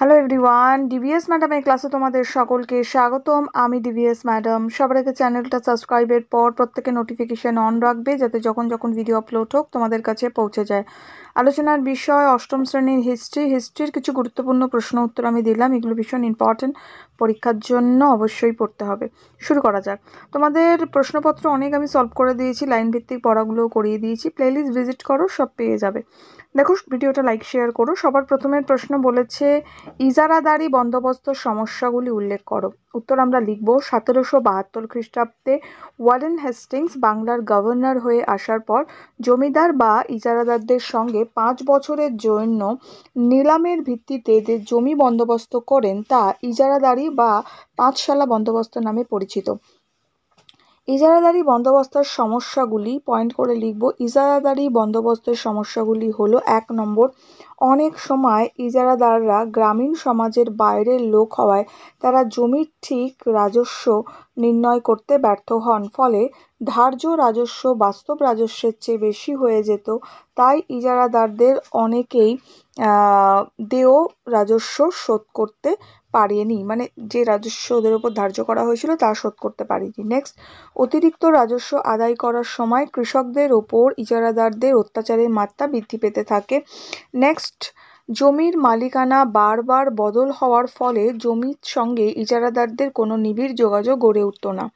Hello everyone, DVS ম্যাডামের ক্লাসে তোমাদের সকলকে স্বাগতম। আমি ডিভিএস ম্যাডাম। সবার আগে চ্যানেলটা সাবস্ক্রাইবের পর প্রত্যেকে নোটিফিকেশন অন রাখবে, যাতে যখন যখন ভিডিও আপলোড হোক তোমাদের কাছে পৌঁছে যায়। আলোচনার বিষয় অষ্টম শ্রেণীর হিস্ট্রির কিছু গুরুত্বপূর্ণ প্রশ্ন উত্তর আমি দিলাম। এগুলো ভীষণ ইম্পর্টেন্ট, পরীক্ষার জন্য অবশ্যই পড়তে হবে। শুরু করা যাক। তোমাদের প্রশ্নপত্র অনেক আমি সলভ করে দিয়েছি, লাইন ভিত্তিক পড়াগুলোও করিয়ে দিয়েছি। প্লেলিস্ট ভিজিট করো, সব পেয়ে যাবে। দেখো, ভিডিওটা লাইক শেয়ার করো। সবার প্রথমের প্রশ্ন বলেছে, ইজারাদারি বন্দোবস্ত সমস্যাগুলি উল্লেখ করো। উত্তর আমরা লিখব, 1772 খ্রিস্টাব্দে ওয়ারেন হেস্টিংস বাংলার গভর্নর হয়ে আসার পর জমিদার বা ইজারাদারদের সঙ্গে 5 বছরের জন্য নিলামের ভিত্তিতে যে জমি বন্দোবস্ত করেন তা ইজারাদারি বা পাঁচশালা বন্দোবস্ত নামে পরিচিত। ইজারাদারি বন্দোবস্তের সমস্যাগুলি পয়েন্ট করে লিখব। ইজারাদারি বন্দোবস্তের সমস্যাগুলি হলো, 1 নম্বর, অনেক সময় ইজারাদাররা গ্রামীণ সমাজের বাইরের লোক হওয়ায় তারা জমির ঠিক রাজস্ব নির্ণয় করতে ব্যর্থ হন, ফলে ধার্য রাজস্ব বাস্তব রাজস্বের চেয়ে বেশি হয়ে যেত। তাই ইজারাদারদের অনেকেই দেয় রাজস্ব শোধ করতে পারেনি, মানে যে রাজস্ব ওদের উপর ধার্য করা হয়েছিল তা শোধ করতে পারেনি। নেক্সট, অতিরিক্ত রাজস্ব আদায় করার সময় কৃষকদের ওপর ইজারাদারদের অত্যাচারের মাত্রা বৃদ্ধি পেতে থাকে। নেক্সট, জমির মালিকানা বারবার বদল হওয়ার ফলে জমির সঙ্গে ইজারাদারদের কোনো নিবিড় যোগাযোগ গড়ে উঠত না।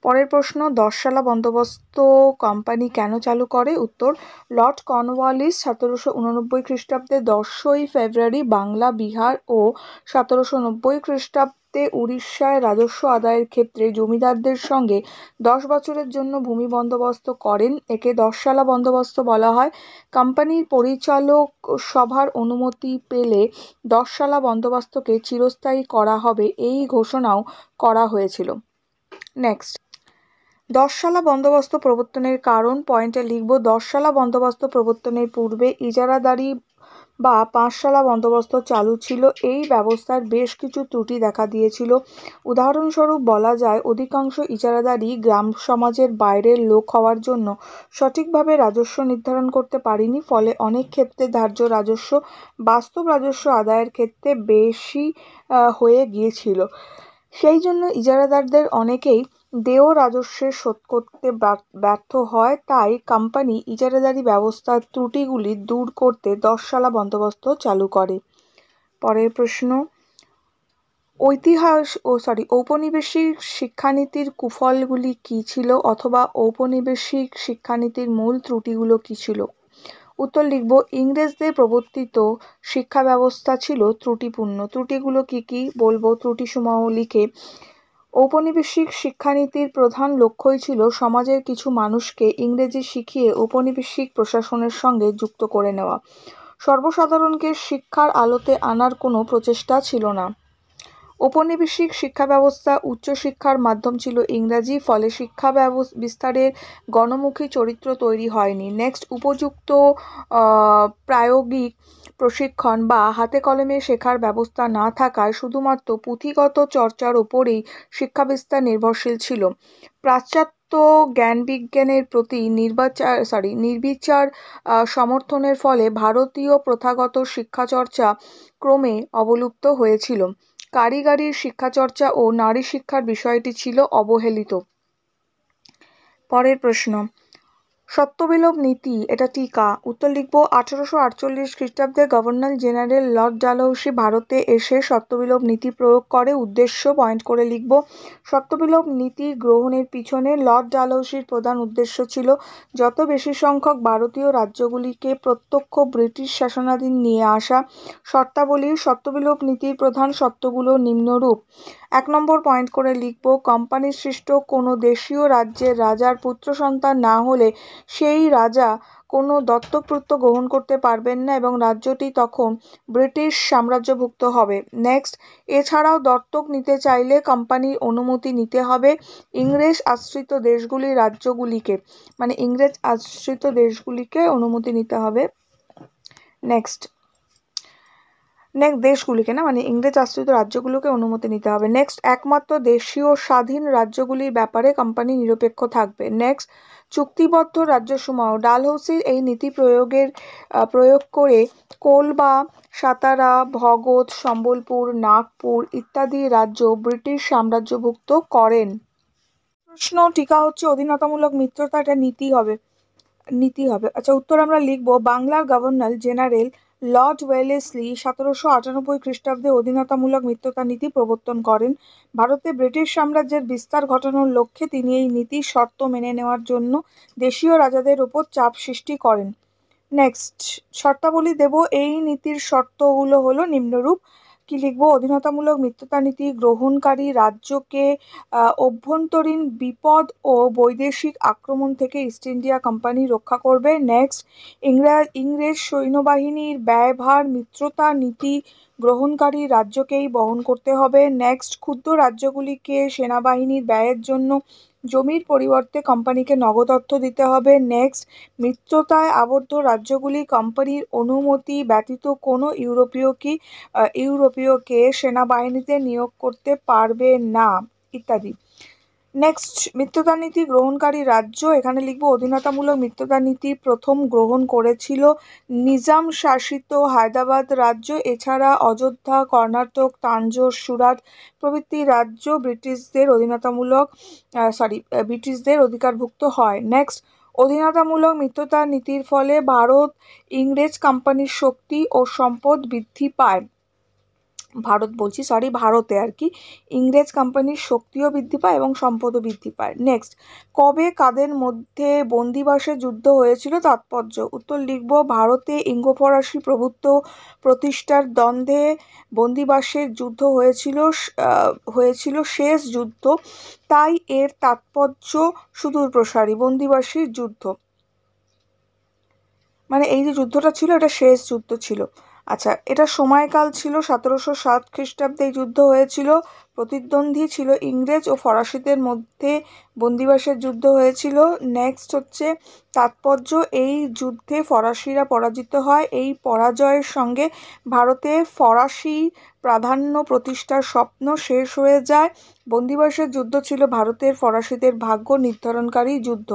পরের প্রশ্ন, 10 বন্দোবস্ত কোম্পানি কেন চালু করে? উত্তর, লর্ড কর্নওয়ালিস 1789 খ্রিস্টাব্দে 10ই ফেব্রুয়ারি বাংলা, বিহার ও 1790 খ্রিস্টাব্দে উড়িষ্যায় রাজস্ব আদায়ের ক্ষেত্রে জমিদারদের সঙ্গে 10 বছরের জন্য ভূমি বন্দোবস্ত করেন। একে 10 বন্দোবস্ত বলা হয়। কোম্পানির পরিচালক সভার অনুমতি পেলে 10 বন্দোবস্তকে চিরস্থায়ী করা হবে, এই ঘোষণাও করা হয়েছিল। নেক্সট, 10 বন্দোবস্ত প্রবর্তনের কারণ পয়েন্টে লিখব। 10 বন্দোবস্ত প্রবর্তনের পূর্বে ইজারাদারি বা 5 বন্দোবস্ত চালু ছিল। এই ব্যবস্থার বেশ কিছু ত্রুটি দেখা দিয়েছিল। উদাহরণস্বরূপ বলা যায়, অধিকাংশ ইজারাদারি গ্রাম সমাজের বাইরের লোক হওয়ার জন্য সঠিকভাবে রাজস্ব নির্ধারণ করতে পারেনি, ফলে অনেক ক্ষেত্রে ধার্য রাজস্ব বাস্তব রাজস্ব আদায়ের ক্ষেত্রে বেশি হয়ে গিয়েছিল। সেই জন্য ইজারাদারদের অনেকেই দেয় রাজস্ব শোধ করতে ব্যর্থ হয়। তাই কোম্পানি ইজারাদারি ব্যবস্থার ত্রুটিগুলি দূর করতে 10 বন্দোবস্ত চালু করে। পরের প্রশ্ন, ঔপনিবেশিক শিক্ষানীতির কুফলগুলি কী ছিল, অথবা ঔপনিবেশিক শিক্ষানীতির মূল ত্রুটিগুলো কী ছিল? উত্তর লিখব, ইংরেজদের প্রবর্তিত শিক্ষা ব্যবস্থা ছিল ত্রুটিপূর্ণ। ত্রুটিগুলো কি কি বলবো, ত্রুটিসমূহ লিখে। ঔপনিবেশিক শিক্ষানীতির প্রধান লক্ষ্যই ছিল সমাজের কিছু মানুষকে ইংরেজি শিখিয়ে ঔপনিবেশিক প্রশাসনের সঙ্গে যুক্ত করে নেওয়া। সর্বসাধারণকে শিক্ষার আলোতে আনার কোনো প্রচেষ্টা ছিল না। ঔপনিবেশিক শিক্ষা ব্যবস্থা উচ্চশিক্ষার মাধ্যম ছিল ইংরাজি, ফলে শিক্ষা বিস্তারের গণমুখী চরিত্র তৈরি হয়নি। নেক্সট, উপযুক্ত প্রায়োগিক প্রশিক্ষণ বা হাতে কলমে শেখার ব্যবস্থা না থাকায় শুধুমাত্র পুঁথিগত চর্চার ওপরেই শিক্ষা বিস্তার নির্ভরশীল ছিল। পাশ্চাত্য জ্ঞানবিজ্ঞানের প্রতি নির্বিচার সমর্থনের ফলে ভারতীয় প্রথাগত শিক্ষাচর্চা ক্রমে অবলুপ্ত হয়েছিল। কারিগরি শিক্ষাচর্চা ও নারী শিক্ষার বিষয়টি ছিল অবহেলিত। পরের প্রশ্ন, সত্যবিলোপ নীতি এটা টিকা। উত্তর লিখব, 1848 খ্রিস্টাব্দে গভর্নর জেনারেল লর্ড ডালহৌসি ভারতে এসে সত্যবিলোপ নীতি প্রয়োগ করে। উদ্দেশ্য পয়েন্ট করে লিখব। সত্যবিলোপ নীতি গ্রহণের পিছনে লর্ড ডালহৌসির প্রধান উদ্দেশ্য ছিল যত বেশি সংখ্যক ভারতীয় রাজ্যগুলিকে প্রত্যক্ষ ব্রিটিশ শাসনাধীন নিয়ে আসা। শর্তাবলী, সত্যবিলোপ নীতির প্রধান শর্তগুলো নিম্নরূপ। 1 নম্বর পয়েন্ট করে লিখব, কোম্পানির সৃষ্ট কোনো দেশীয় রাজ্যের রাজার পুত্র সন্তান না হলে সেই রাজা কোনো দত্তকপুত্র গ্রহণ করতে পারবেন না এবং রাজ্যটি তখন ব্রিটিশ সাম্রাজ্যভুক্ত হবে। নেক্সট, এছাড়াও দত্তক নিতে চাইলে কোম্পানির অনুমতি নিতে হবে। ইংরেজ আশ্রিত দেশগুলিকে অনুমতি নিতে হবে। নেক্সট, নেক্সট দেশগুলিকে না, মানে ইংরেজ আশ্রিত রাজ্যগুলোকে অনুমতি নিতে হবে। নেক্সট একমাত্র দেশীয় স্বাধীন রাজ্যগুলির ব্যাপারে কোম্পানি নিরপেক্ষ থাকবে। নেক্সট চুক্তিবদ্ধ রাজ্যসমূহ ডালহৌসির এই নীতি প্রয়োগ করে কোলবা, সাতারা, ভগৎ, সম্বলপুর, নাগপুর ইত্যাদি রাজ্য ব্রিটিশ সাম্রাজ্যভুক্ত করেন। প্রশ্ন টিকা হচ্ছে অধীনতামূলক মিত্রতা, এটা নীতি হবে। আচ্ছা, উত্তর আমরা লিখব বাংলার গভর্নর জেনারেল লর্ড ওয়েলেসলি 1798 খ্রিস্টাব্দে অধীনতামূলক মিত্রতা নীতি প্রবর্তন করেন। ভারতে ব্রিটিশ সাম্রাজ্যের বিস্তার ঘটানোর লক্ষ্যে তিনি এই নীতির শর্ত মেনে নেওয়ার জন্য দেশীয় রাজাদের উপর চাপ সৃষ্টি করেন। নেক্সট শর্তাবলী দেব। এই নীতির শর্তগুলো হলো নিম্নরূপ। কি লিখব? অধীনতামূলক মিত্রতা নীতি গ্রহণকারী রাজ্যকে অভ্যন্তরীণ বিপদ ও বৈদেশিক আক্রমণ থেকে ইস্ট ইন্ডিয়া কোম্পানি রক্ষা করবে। নেক্সট ইংরেজ সৈন্যবাহিনীর ব্যয়ভার মিত্রতা নীতি গ্রহণকারী রাজ্যকেই বহন করতে হবে। নেক্সট ক্ষুদ্র রাজ্যগুলিকে সেনাবাহিনীর ব্যয়ের জন্য জমির পরিবর্তে কোম্পানিকে নগদ অর্থ দিতে হবে। নেক্সট মিত্রতায় আবদ্ধ রাজ্যগুলি কোম্পানির অনুমতি ব্যতীত কোনো ইউরোপীয়কে সেনাবাহিনীতে নিয়োগ করতে পারবে না ইত্যাদি। নেক্সট মিত্রতা নীতি গ্রহণকারী রাজ্য, এখানে লিখব অধীনতামূলক মিত্রতা নীতি প্রথম গ্রহণ করেছিল নিজাম শাসিত হায়দ্রাবাদ রাজ্য। এছাড়া অযোধ্যা, কর্ণাটক, তাঞ্জোর, সুরাট প্রভৃতি রাজ্য ব্রিটিশদের অধিকারভুক্ত হয়। নেক্সট অধীনতামূলক মিত্রতা নীতির ফলে ইংরেজ কোম্পানির শক্তি ও সম্পদ বৃদ্ধি পায়। ভারতে আর কি ইংরেজ কোম্পানির শক্তিও বৃদ্ধি পায় এবং সম্পদও বৃদ্ধি পায়। নেক্সট কবে কাদের মধ্যে বন্দিবাসে যুদ্ধ হয়েছিল? তাৎপর্য, উত্তর লিখব ভারতে ইঙ্গ ফরাসি প্রভুত্ব প্রতিষ্ঠার দ্বন্দ্বে বন্দিবাসের যুদ্ধ হয়েছিল শেষ যুদ্ধ, তাই এর তাৎপর্য সুদূরপ্রসারী। বন্দিবাসীর যুদ্ধ মানে এই যে যুদ্ধটা ছিল এটা শেষ যুদ্ধ ছিল। আচ্ছা, এটা সময়কাল ছিল 1707 খ্রিস্টাব্দে এই যুদ্ধ হয়েছিল। প্রতিদ্বন্দ্বী ছিল ইংরেজ ও ফরাসিদের মধ্যে বন্দিবাসের যুদ্ধ হয়েছিল। নেক্সট হচ্ছে তাৎপর্য, এই যুদ্ধে ফরাসিরা পরাজিত হয়। এই পরাজয়ের সঙ্গে ভারতে ফরাসি প্রাধান্য প্রতিষ্ঠার স্বপ্ন শেষ হয়ে যায়। বন্দিবাসের যুদ্ধ ছিল ভারতের ফরাসিদের ভাগ্য নির্ধারণকারী যুদ্ধ।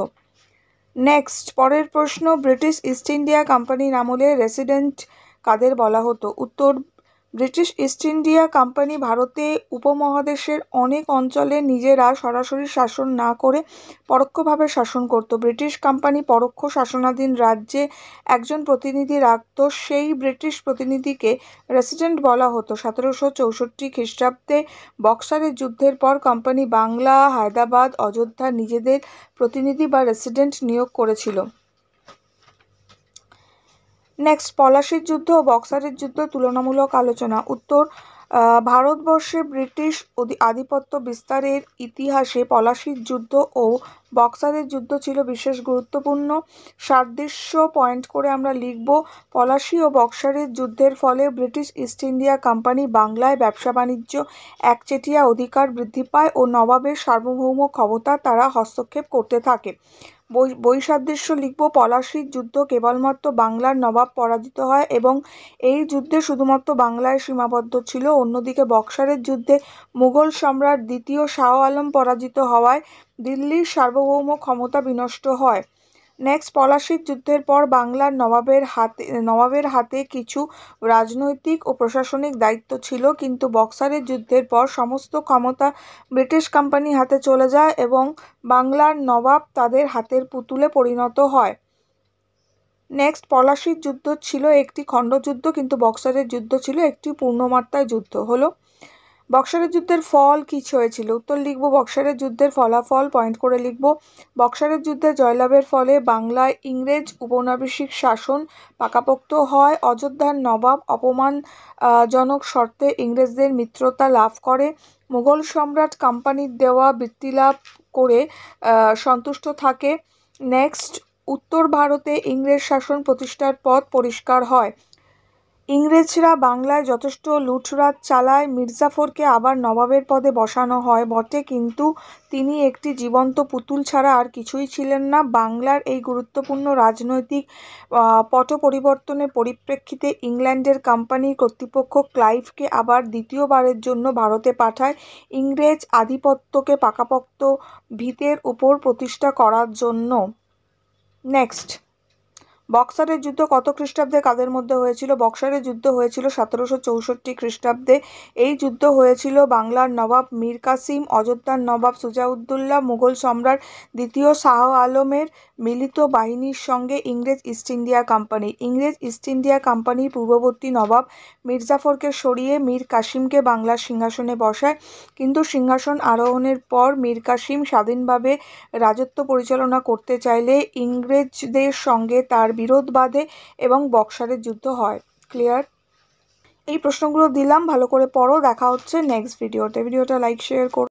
নেক্সট পরের প্রশ্ন, ব্রিটিশ ইস্ট ইন্ডিয়া কোম্পানির আমলে রেসিডেন্ট কাদের বলা হতো? উত্তর, ব্রিটিশ ইস্ট ইন্ডিয়া কোম্পানি ভারতে উপমহাদেশের অনেক অঞ্চলে নিজেরা সরাসরি শাসন না করে পরোক্ষভাবে শাসন করত। ব্রিটিশ কোম্পানি পরোক্ষ শাসনাধীন রাজ্যে একজন প্রতিনিধি রাখত, সেই ব্রিটিশ প্রতিনিধিকে রেসিডেন্ট বলা হতো। 1764 খ্রিস্টাব্দে বক্সারের যুদ্ধের পর কোম্পানি বাংলা, হায়দ্রাবাদ, অযোধ্যা নিজেদের প্রতিনিধি বা রেসিডেন্ট নিয়োগ করেছিল। নেক্সট পলাশির যুদ্ধ ও বক্সারের যুদ্ধ তুলনামূলক আলোচনা। উত্তর, ভারতবর্ষে ব্রিটিশ আধিপত্য বিস্তারের ইতিহাসে পলাশির যুদ্ধ ও বক্সারের যুদ্ধ ছিল বিশেষ গুরুত্বপূর্ণ। সাদৃশ্য পয়েন্ট করে আমরা লিখব পলাশি ও বক্সারের যুদ্ধের ফলে ব্রিটিশ ইস্ট ইন্ডিয়া কোম্পানি বাংলায় ব্যবসা বাণিজ্য একচেটিয়া অধিকার বৃদ্ধি পায় ও নবাবের সার্বভৌম ক্ষমতা তারা হস্তক্ষেপ করতে থাকে। বৈসাদৃশ্য লিখব পলাশির যুদ্ধ কেবলমাত্র বাংলার নবাব পরাজিত হয় এবং এই যুদ্ধে শুধুমাত্র বাংলায় সীমাবদ্ধ ছিল। অন্যদিকে বক্সারের যুদ্ধে মুঘল সম্রাট দ্বিতীয় শাহ আলম পরাজিত হওয়ায় দিল্লির সার্বভৌম ক্ষমতা বিনষ্ট হয়। নেক্সট পলাশির যুদ্ধের পর বাংলার নবাবের হাতে কিছু রাজনৈতিক ও প্রশাসনিক দায়িত্ব ছিল, কিন্তু বক্সারের যুদ্ধের পর সমস্ত ক্ষমতা ব্রিটিশ কোম্পানির হাতে চলে যায় এবং বাংলার নবাব তাদের হাতের পুতুলে পরিণত হয়। নেক্সট পলাশির যুদ্ধ ছিল একটি খণ্ডযুদ্ধ, কিন্তু বক্সারের যুদ্ধ ছিল একটি পূর্ণমাত্রায় যুদ্ধ। হলো বক্সারের যুদ্ধের ফল কী হয়েছিল? উত্তর লিখব বক্সারের যুদ্ধের ফলাফল পয়েন্ট করে লিখব বক্সারের যুদ্ধে জয়লাভের ফলে বাংলায় ইংরেজ উপনিবেশিক শাসন পাকাপোক্ত হয়। অযোধ্যার নবাব অপমানজনক শর্তে ইংরেজদের মিত্রতা লাভ করে। মুঘল সম্রাট কোম্পানির দেওয়া বৃত্তি লাভ করে সন্তুষ্ট থাকে। নেক্সট উত্তর ভারতে ইংরেজ শাসন প্রতিষ্ঠার পথ পরিষ্কার হয়। ইংরেজরা বাংলায় যথেষ্ট লুঠরাজ চালায়। মির্জাফরকে আবার নবাবের পদে বসানো হয় বটে, কিন্তু তিনি একটি জীবন্ত পুতুল ছাড়া আর কিছুই ছিলেন না। বাংলার এই গুরুত্বপূর্ণ রাজনৈতিক পট পরিবর্তনের পরিপ্রেক্ষিতে ইংল্যান্ডের কোম্পানি কর্তৃপক্ষ ক্লাইভকে আবার দ্বিতীয়বারের জন্য ভারতে পাঠায় ইংরেজ আধিপত্যকে পাকাপোক্ত ভিতের উপর প্রতিষ্ঠা করার জন্য। নেক্সট, বক্সারের যুদ্ধ কত খ্রিস্টাব্দে কাদের মধ্যে হয়েছিল? বক্সারের যুদ্ধ হয়েছিল 1764 খ্রিস্টাব্দে। এই যুদ্ধ হয়েছিল বাংলার নবাব মীর কাসিম, অযোধ্যার নবাব সুজাউদ্দৌলা, মুঘল সম্রাট দ্বিতীয় শাহ আলমের মিলিত বাহিনীর সঙ্গে ইংরেজ ইস্ট ইন্ডিয়া কোম্পানি। ইংরেজ ইস্ট ইন্ডিয়া কোম্পানির পূর্ববর্তী নবাব মির্জাফরকে সরিয়ে মীর কাসিমকে বাংলার সিংহাসনে বসায়, কিন্তু সিংহাসন আরোহণের পর মীর কাসিম স্বাধীনভাবে রাজত্ব পরিচালনা করতে চাইলে ইংরেজদের সঙ্গে তার বিরোধ বাধে এবং বক্সারের যুদ্ধ হয়। ক্লিয়ার? এই প্রশ্নগুলো দিলাম, ভালো করে পড়ো। দেখা হচ্ছে নেক্সট ভিডিওতে। ভিডিওটা লাইক শেয়ার করো।